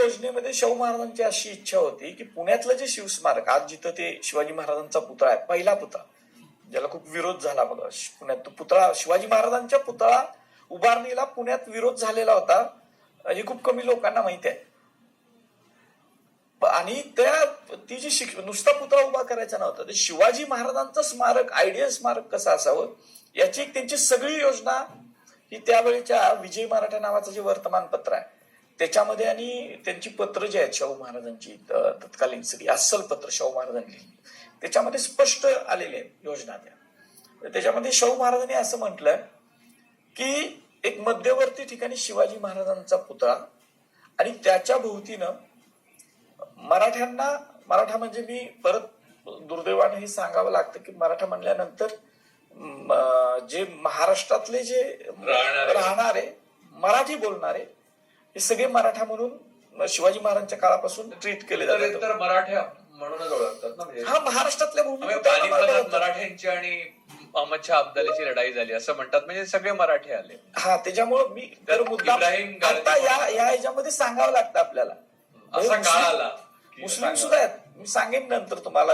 योजनेमध्ये शाहू महाराजांची अशी इच्छा होती की पुण्यातलं जे शिवस्मारक, आज जिथं ते शिवाजी महाराजांचा पुतळा आहे, पहिला पुतळा, ज्याला खूप विरोध झाला बघा पुण्यात, तो पुतळा, शिवाजी महाराजांच्या पुतळा उभारणीला पुण्यात विरोध झालेला होता, हे खूप कमी लोकांना माहिती आहे. आणि ती जी नुसता पुतळा उभा करायचा नव्हता, ते शिवाजी महाराजांचं स्मारक, आयडियल स्मारक कसं असावं याची एक त्यांची सगळी योजना ही त्यावेळेच्या विजय मराठा नावाचं जे वर्तमानपत्र आहे त्याच्यामध्ये, आणि त्यांची पत्र जी आहेत शाहू महाराजांची तत्कालीन सगळी अस्सल पत्र शाहू महाराजांनी लिहिली, त्याच्यामध्ये स्पष्ट आलेले आहेत योजना त्या. त्याच्यामध्ये शाहू महाराजांनी असं म्हटलंय की एक मध्यवर्ती ठिकाणी शिवाजी महाराजांचा पुतळा आणि त्याच्या भोवतीनं मराठा म्हणजे मी परत दुर्दैवाने हे सांगावं लागतं की मराठा म्हणल्यानंतर जे महाराष्ट्रातले जे राहणारे मराठी बोलणारे हे सगळे मराठा म्हणून शिवाजी महाराजांच्या काळापासून ट्रीट केले जातात. तर मराठा म्हणूनच ओळखतात ना, म्हणजे हा महाराष्ट्रातल्या मराठ्यांची आणि अहमद शाह अब्दालीची लढाई झाली असं म्हणतात, म्हणजे सगळे मराठे आले. हा, त्याच्यामुळे मी आता या ह्याच्यामध्ये सांगावं लागतं आपल्याला. असा काळ आला मुस्लिम सुद्धा आहेत, मी सांगेन नंतर तुम्हाला